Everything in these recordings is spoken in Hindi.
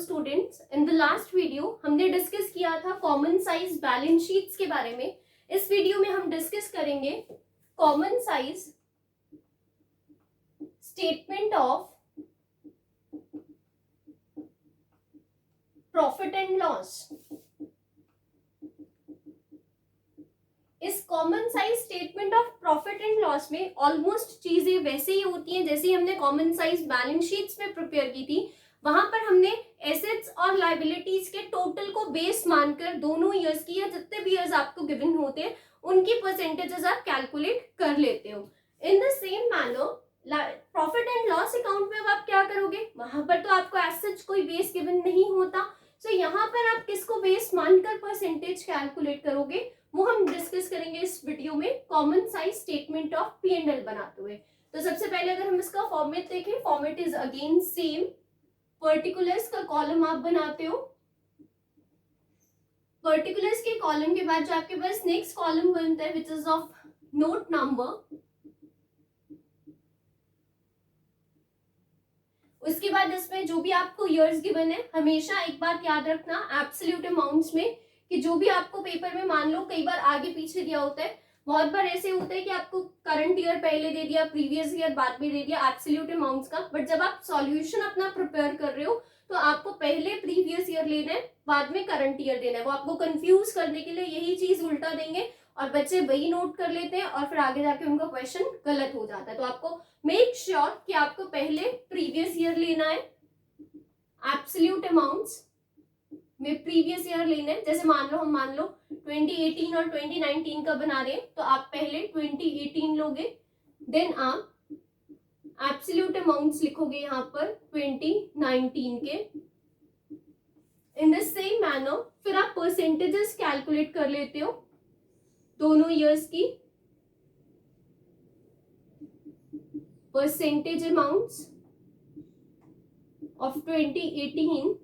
Students, in the last video हमने डिस्कस किया था कॉमन साइज बैलेंस शीट्स के बारे में। इस वीडियो में हम डिस्कस करेंगे common size statement of profit and loss. इस common size statement of profit and loss में ऑलमोस्ट चीजें वैसे ही होती हैं जैसे हमने कॉमन साइज बैलेंस शीट्स में प्रिपेयर की थी। वहां पर हमने एसेट्स और लायबिलिटीज के टोटल को बेस मानकर दोनों ईयर्स की या जितने भी ईयर्स आपको गिवन होते हैं उनकी परसेंटेजेस आप कैलकुलेट कर लेते हो। In the same manner profit and loss account में अब आप क्या करोगे, वहां पर तो आपको एज सच कोई बेस गिवन नहीं होता। सो यहाँ पर आप किसको बेस मानकर परसेंटेज कैलकुलेट करोगे वो हम डिस्कस करेंगे इस वीडियो में common size statement of P and L बनाते हुए। तो सबसे पहले अगर हम इसका फॉर्मेट देखें, format is again same. Particulars का कॉलम आप बनाते हो, पर्टिकुलर्स के कॉलम के बाद जो आपके पास नेक्स्ट कॉलम बनता है which is of note number. उसके बाद इसमें जो भी आपको ईयर्स गिवन है, हमेशा एक बात याद रखना एब्सोल्यूट अमाउंट्स में कि जो भी आपको पेपर में मान लो कई बार आगे पीछे दिया होता है, बहुत बार ऐसे होता है कि आपको करंट ईयर पहले दे दिया, प्रीवियस ईयर बाद में दे दिया एब्सोल्यूट अमाउंट्स का। बट जब आप सॉल्यूशन अपना प्रिपेयर कर रहे हो तो आपको पहले प्रीवियस ईयर लेना है, बाद में करंट ईयर देना है। वो आपको कंफ्यूज करने के लिए यही चीज उल्टा देंगे और बच्चे वही नोट कर लेते हैं और फिर आगे जाके उनका क्वेश्चन गलत हो जाता है। तो आपको मेक श्योर कि आपको पहले प्रीवियस ईयर लेना है, एब्सोल्यूट अमाउंट्स में प्रीवियस ईयर लेना है। जैसे मान लो 2018 और 2019 का बना रहे हैं तो आप पहले 2018 लोगे, देन आप एब्सोल्यूट अमाउंट्स लिखोगे यहाँ पर 2019 के। इन द सेम मैनर फिर आप परसेंटेजेस कैलकुलेट कर लेते हो दोनों ईयर्स की। Percentage amounts of 2018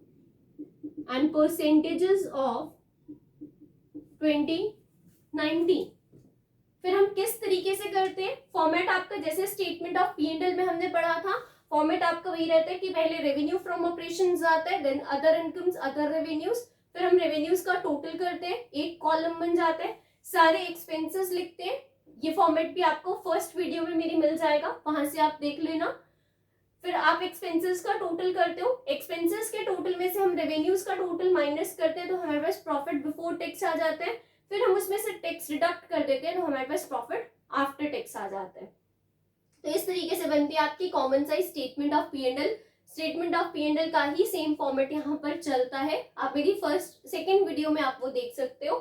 and percentages of 2019। फिर हम किस तरीके से करते हैं, फॉर्मेट आपका जैसे statement of P and L में हमने पढ़ा था, फॉर्मेट आपका वही रहता है कि पहले रेवेन्यू फ्रॉम ऑपरेशंस आता है, then other incomes, other revenues, फिर हम रेवेन्यूज का टोटल करते हैं, एक कॉलम बन जाता है, सारे एक्सपेंसेस लिखते हैं। ये फॉर्मेट भी आपको फर्स्ट वीडियो में मेरी मिल जाएगा, वहां से आप देख लेना। फिर आप एक्सपेंसेस का टोटल करते हो, एक्सपेंसेस के टोटल में से हम रेवेन्यूज का टोटल माइनस करते हैं तो हमारे पास प्रॉफिट बिफोर टैक्स आ जाता है। फिर हम उसमें से टैक्स डिडक्ट कर देते हैं तो हमारे पास प्रॉफिट आफ्टर टैक्स आ जाता है। तो इस तरीके से बनती है आपकी common size statement of P and L. Statement of P and L का ही सेम फॉर्मेट यहाँ पर चलता है। आप मेरी फर्स्ट सेकेंड वीडियो में आप वो देख सकते हो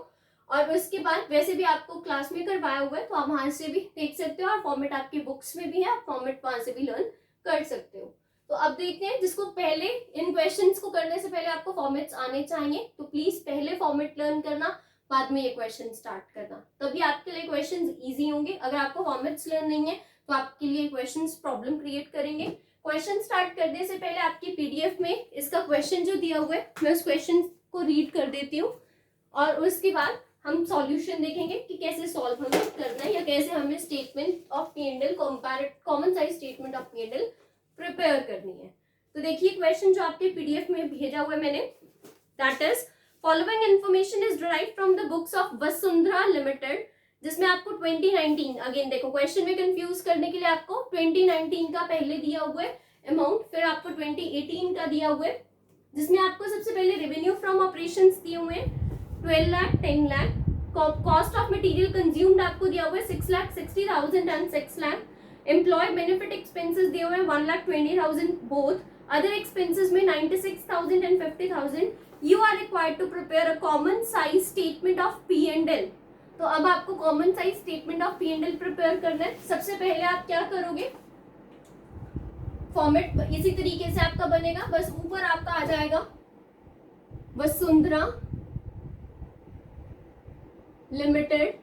और उसके बाद वैसे भी आपको क्लास में करवाया हुआ है तो आप वहां से भी देख सकते हो और फॉर्मेट आपकी बुक्स में भी है, आप फॉर्मेट वहां से भी लर्न कर सकते हो। तो अब देखते हैं, जिसको पहले इन क्वेश्चंस को करने से पहले आपको फॉर्मेट्स आने चाहिए तो प्लीज पहले फॉर्मेट लर्न करना, बाद में ये क्वेश्चन स्टार्ट करना, तभी आपके लिए क्वेश्चंस इजी होंगे। अगर आपको फॉर्मेट्स लर्न नहीं है तो आपके लिए क्वेश्चंस प्रॉब्लम क्रिएट करेंगे। क्वेश्चन स्टार्ट करने से पहले आपकी पीडीएफ में इसका क्वेश्चन जो दिया हुआ है मैं उस क्वेश्चन को रीड कर देती हूँ और उसके बाद हम सॉल्यूशन देखेंगे कि कैसे सॉल्व हमें करना है या कैसे हमें statement of P and L common size statement of P and L prepare करनी है। तो देखिए क्वेश्चन जो आपके पीडीएफ में भेजा हुआ है मैंने, that is following information is derived from the books of Vasundhara limited, जिसमें आपको 2019, अगेन देखो क्वेश्चन में कंफ्यूज करने के लिए आपको 2019 का पहले दिया हुआ है अमाउंट, फिर आपको 2018 का दिया हुआ है जिसमें आपको सबसे पहले रेवेन्यू फ्रॉम ऑपरेशंस दिए हुए हैं 12 lakh, 10 lakh, cost of material consumed आपको दिया हुआ है 6,60,000 and 6 lakh, employee benefit expenses दिए हुए हैं 1,20,000 बोथ, अदर एक्सपेंसेस में 96,000 and 50,000। You are required to prepare a common size statement of P and L. तो अब आपको common size statement of P and L prepare करना है। सबसे पहले आप क्या करोगे, फॉर्मेट इसी तरीके से आपका बनेगा, बस ऊपर आपका आ जाएगा Vasundhara limited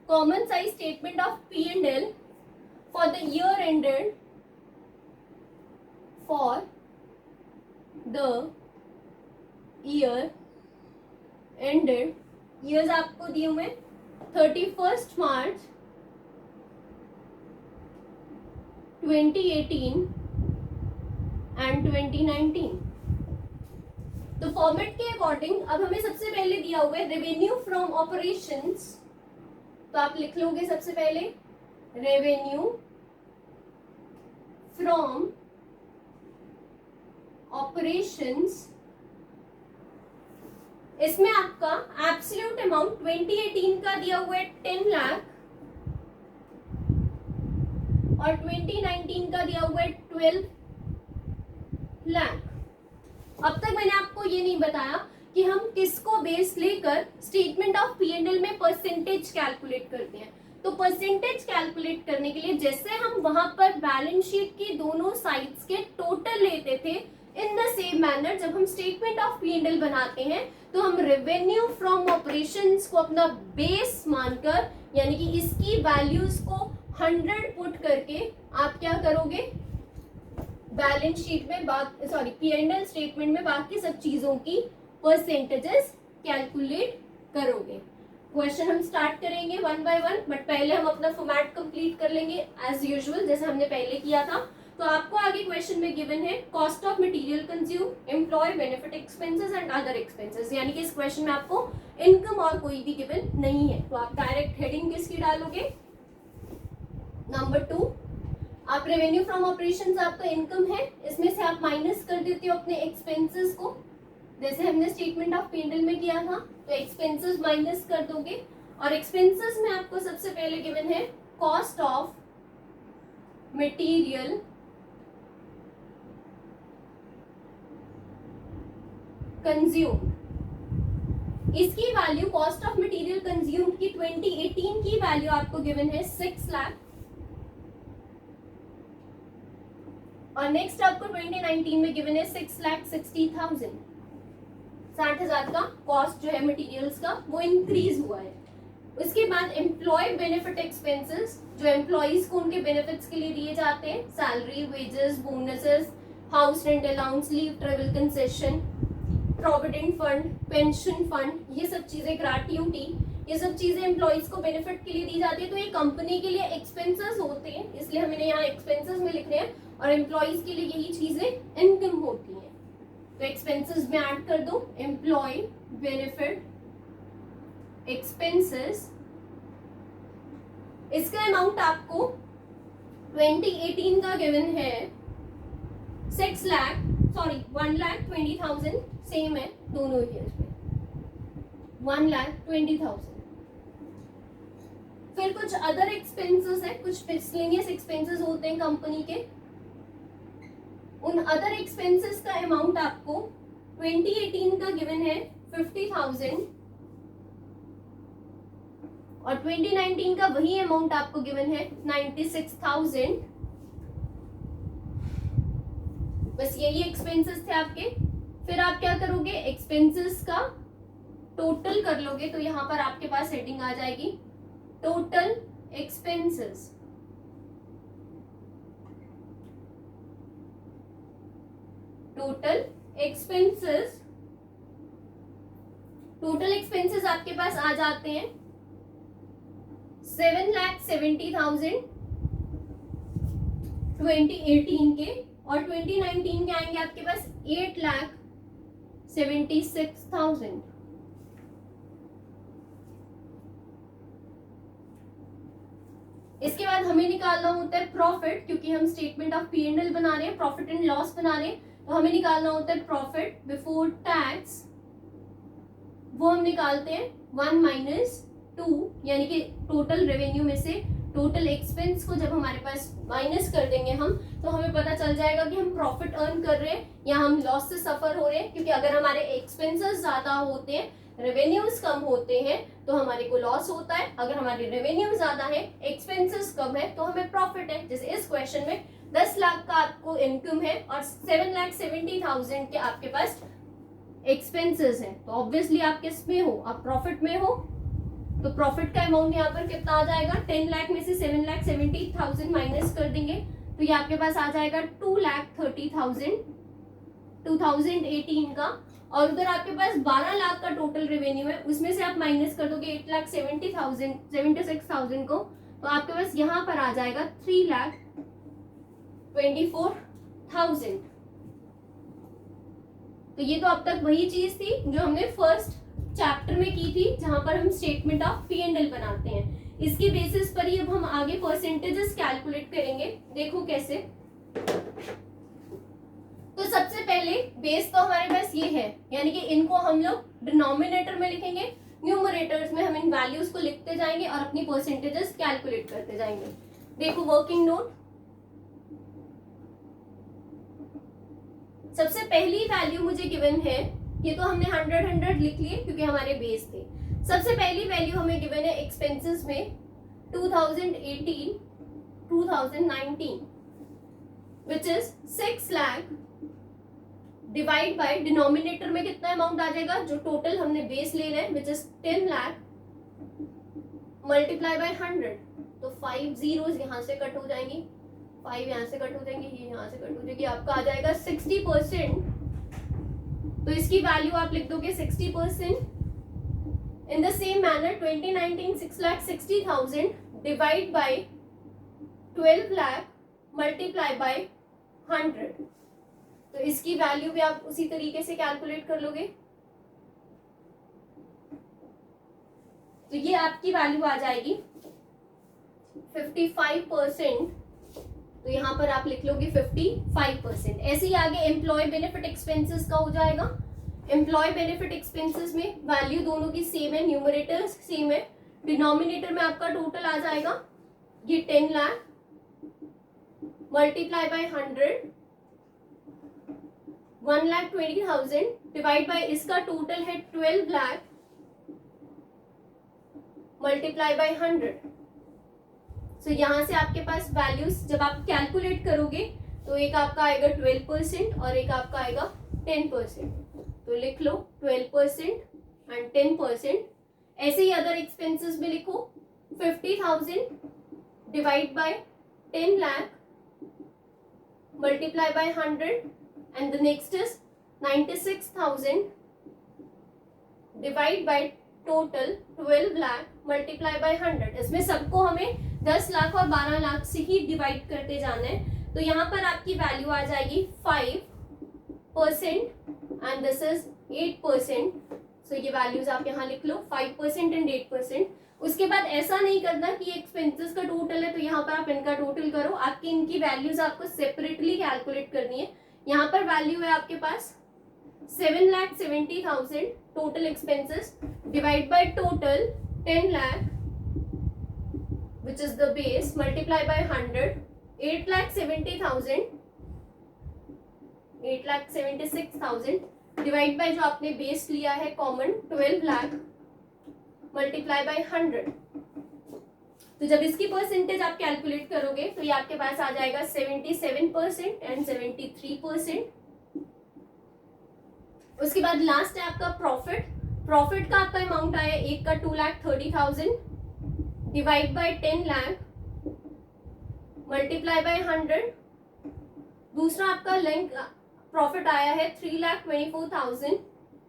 common size statement of P and L for the year ended, for the year ended, years आपको दिए हुए 31st March 2018 and 2019। तो फॉर्मेट के अकॉर्डिंग अब हमें सबसे पहले दिया हुआ है रेवेन्यू फ्रॉम ऑपरेशंस, तो आप लिख लोगे सबसे पहले रेवेन्यू फ्रॉम ऑपरेशंस। इसमें आपका एब्सोल्यूट अमाउंट 2018 का दिया हुआ है 10 लाख और 2019 का दिया हुआ है 12 लाख। अब तक मैंने आपको ये नहीं बताया कि हम किसको बेस लेकर स्टेटमेंट ऑफ पी&एल में परसेंटेज कैलकुलेट करते हैं। तो परसेंटेज कैलकुलेट करने के लिए जैसे हम वहां पर बैलेंस शीट की दोनों साइड्स के टोटल लेते थे, इन द सेम मैनर जब हम स्टेटमेंट ऑफ पी&एल बनाते हैं तो हम रेवेन्यू फ्रॉम ऑपरेशंस को अपना बेस मानकर, यानी कि इसकी वैल्यूज को 100 पुट करके आप क्या करोगे, बैलेंस शीट में पी&एल स्टेटमेंट में बाकी सब चीजों की परसेंटेजेस कैलकुलेट करोगे। क्वेश्चन हम स्टार्ट करेंगे वन बाय वन, बट पहले हम अपना फॉर्मेट कंप्लीट कर लेंगे एज यूजुअल जैसे हमने पहले किया था। तो आपको आगे क्वेश्चन में गिवन है cost of material consume, employee benefit expenses and other expenses, यानी कि इस क्वेश्चन में आपको इनकम और कोई भी गिवन नहीं है। तो आप डायरेक्ट हेडिंग किसकी डालोगे, नंबर 2। आप रेवेन्यू फ्रॉम ऑपरेशंस आपका इनकम है, इसमें से आप माइनस कर देते हो अपने एक्सपेंसेस को, जैसे हमने स्टेटमेंट ऑफ पी&एल में किया था। तो एक्सपेंसेस माइनस कर दोगे और एक्सपेंसेस में आपको सबसे पहले गिवन है कॉस्ट ऑफ मटेरियल कंज्यूम। इसकी value cost of material consume की 2018 की वैल्यू आपको गिवन है 6 लाख और नेक्स्ट आपको 2019 में गिवन है 6,60,000। 60,000 का कॉस्ट जो है मटेरियल्स का वो इंक्रीज हुआ है। उसके बाद एम्प्लॉय बेनिफिट एक्सपेंसेस, जो एम्प्लॉइज को उनके बेनिफिट्स के लिए दिए जाते हैं, salary, wages, bonuses, house rent allowance, leave, travel concession, provident fund, pension fund, ये सब चीजें, ग्रेट्युटी, ये सब चीजें एम्प्लॉइज को बेनिफिट के लिए दी जाती है। तो ये कंपनी के लिए एक्सपेंसेस होते हैं, इसलिए हमें यहाँ एक्सपेंसेस में लिख रहे हैं, और एम्प्लॉइज के लिए यही चीजें इनकम होती हैं। तो एक्सपेंसेस में ऐड कर दो एम्प्लॉय बेनिफिट एक्सपेंसेस। इसका अमाउंट आपको 2018 का गिवन है 1,20,000, सेम है दोनों ईयर्स में 1,20,000। फिर कुछ अदर एक्सपेंसेस है, कुछ मिसलेनियस एक्सपेंसेस होते हैं कंपनी के, उन अदर एक्सपेंसेस का अमाउंट आपको 2018 का गिवन है 50,000 और 2019 का वही अमाउंट आपको गिवन है 96,000। बस यही एक्सपेंसेस थे आपके। फिर आप क्या करोगे, एक्सपेंसेस का टोटल कर लोगे, तो यहां पर आपके पास हेडिंग आ जाएगी total expenses. Total expenses, total expenses आपके पास आ जाते हैं 7,70,000 2018 के, और 2019 के आएंगे आपके पास 8,76,000। इसके बाद हमें निकालना होता है प्रॉफिट, क्योंकि हम स्टेटमेंट ऑफ पी&एल बना रहे हैं, प्रॉफिट एंड लॉस बना रहे हैं, तो हमें निकालना होता है प्रॉफिट बिफोर टैक्स। वो हम निकालते हैं 1 - 2, यानी कि टोटल रेवेन्यू में से टोटल एक्सपेंस को जब हमारे पास माइनस कर देंगे हम, तो हमें पता चल जाएगा कि हम प्रॉफिट अर्न कर रहे हैं या हम लॉस से सफर हो रहे हैं। क्योंकि अगर हमारे एक्सपेंसेस ज्यादा होते हैं, रेवेन्यूज कम होते हैं, तो हमारे को लॉस होता है। अगर हमारी रेवेन्यू ज्यादा है, एक्सपेंसेस कम है, तो हमें प्रॉफिट है। जैसे इस क्वेश्चन में 10 लाख का आपको इनकम है और 7,70,000 के आपके पास एक्सपेंसेस है, तो ऑब्वियसली आप किस में हो, आप प्रॉफिट में हो। तो प्रॉफिट का अमाउंट यहाँ पर कितना आ जाएगा, 10 लाख में से 7,70,000 माइनस कर देंगे, तो ये आपके पास आ जाएगा 2,30,000 2018 का। और उधर आपके पास 12 लाख का टोटल रेवेन्यू है, उसमें से आप माइनस कर दोगे 8,76,000 को, तो आपके पास यहाँ पर आ जाएगा 3,24,000। तो ये तो अब तक वही चीज थी जो हमने फर्स्ट चैप्टर में की थी, जहां पर हम statement of P and L बनाते हैं। इसकी बेसिस पर ही अब हम आगे परसेंटेजेस कैलकुलेट करेंगे। देखो कैसे। तो सबसे पहले बेस तो हमारे पास ये है, यानी कि इनको हम लोग डिनोमिनेटर में लिखेंगे, न्यूमरेटर्स में हम इन वैल्यूज को लिखते जाएंगे और अपनी परसेंटेजेस कैलकुलेट करते जाएंगे। देखो वर्किंग नोट, सबसे पहली वैल्यू मुझे गिवन है, ये तो हमने 100 लिख लिए क्योंकि हमारे बेस थे। सबसे पहली वैल्यू हमें गिवन है एक्सपेंसेस में 2018 2019 which is 6 lakh divide by denominator में कितना अमाउंट आ जाएगा, जो टोटल हमने बेस ले रहे हैं which is 10 lakh multiply by 100। तो 5 zeros यहाँ से कट हो जाएंगी, 5 यहाँ से कट हो जाएंगे, ये यहाँ से कट हो जाएगी, आपका आ जाएगा 60%। तो इसकी वैल्यू आप लिख दोगे 60%। In the same manner 2019 6,60,000 divide by 12 lakh multiply by 100। तो इसकी वैल्यू भी आप उसी तरीके से कैलकुलेट कर लोगे। तो ये आपकी वैल्यू आ जाएगी 55%। तो यहाँ पर आप लिख लोगे 55%। ऐसे ही आगे एम्प्लॉय बेनिफिट एक्सपेंसेस का हो जाएगा। एम्प्लॉय बेनिफिट एक्सपेंसेस में वैल्यू दोनों की सेम है, न्यूमरेटर सेम है, डिनोमिनेटर में आपका टोटल आ जाएगा ये 10 lakh multiply by 100, 1,20,000 divide by इसका टोटल है 12 लाख मल्टीप्लाई बाय 100। सो यहाँ से आपके पास वैल्यूज जब आप कैलकुलेट करोगे तो एक आपका आएगा 12% और एक आपका आएगा 10%। तो लिख लो 12% एंड 10%। ऐसे ही अदर एक्सपेंसेस में लिखो 50,000 divide by 10 lakh multiply by 100 and the next is 96,000 divide by total 12 lakh multiply by 100। इसमें सबको हमें 10 लाख और 12 लाख से ही डिवाइड करते जाना है। तो यहाँ पर आपकी वैल्यू आ जाएगी 5% एंड दिस इज 8%। सो ये वैल्यूज आप यहाँ लिख लो 5% एंड 8%। उसके बाद ऐसा नहीं करना कि एक्सपेंसेस का टोटल है तो यहाँ पर आप इनका टोटल करो, आपकी इनकी वैल्यूज आपको सेपरेटली कैलकुलेट करनी है। यहाँ पर वैल्यू है आपके पास 7,70,000 total expenses divide by total 10 lakh which is the base multiply by 100, 8,70,000 8,76,000 divide by जो आपने बेस लिया है कॉमन 12 लाख मल्टीप्लाई बाय 100। तो जब इसकी परसेंटेज आप कैलकुलेट करोगे तो ये आपके पास आ जाएगा 77% एंड 73%। उसके बाद लास्ट है आपका प्रॉफिट। प्रॉफिट का आपका अमाउंट आया एक का 2,30,000 divide by 10 lakh multiply by 100। दूसरा आपका लिंक प्रॉफिट आया है 3,24,000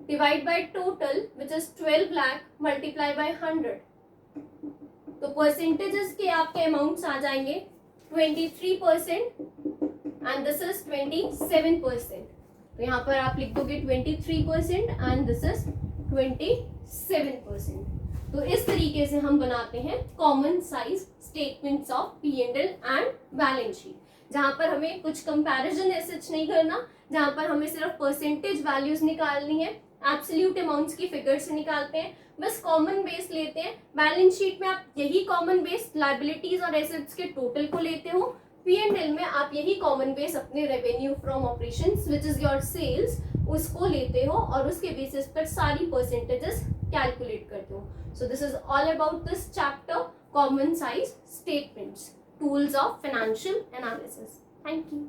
divide by total which is 12 lakh multiply by 100। तो परसेंटेजेस के आपके अमाउंट्स आ जाएंगे 23% एंड दिस इज 27%। तो यहाँ पर आप लिख दोगे 23% एंड दिस इज 27%। तो इस तरीके से हम बनाते हैं common size statements of P&L and balance sheet, जहां पर हमें कुछ कंपैरिजन ऐसे नहीं करना, जहां पर हमें सिर्फ परसेंटेज वैल्यूज निकालनी है, एब्सोल्यूट अमाउंट्स की फिगर से निकालते हैं, बस कॉमन बेस लेते हैं। बैलेंस शीट में आप यही कॉमन बेस लायबिलिटीज और एसेट्स के टोटल को लेते हो, P&L में आप यही कॉमन बेस अपने revenue from operations which is your sales उसको लेते हो और उसके बेसिस पर सारी परसेंटेजेस कैलकुलेट करते हो। So this is all about this chapter, common size statements, tools of financial analysis. Thank you.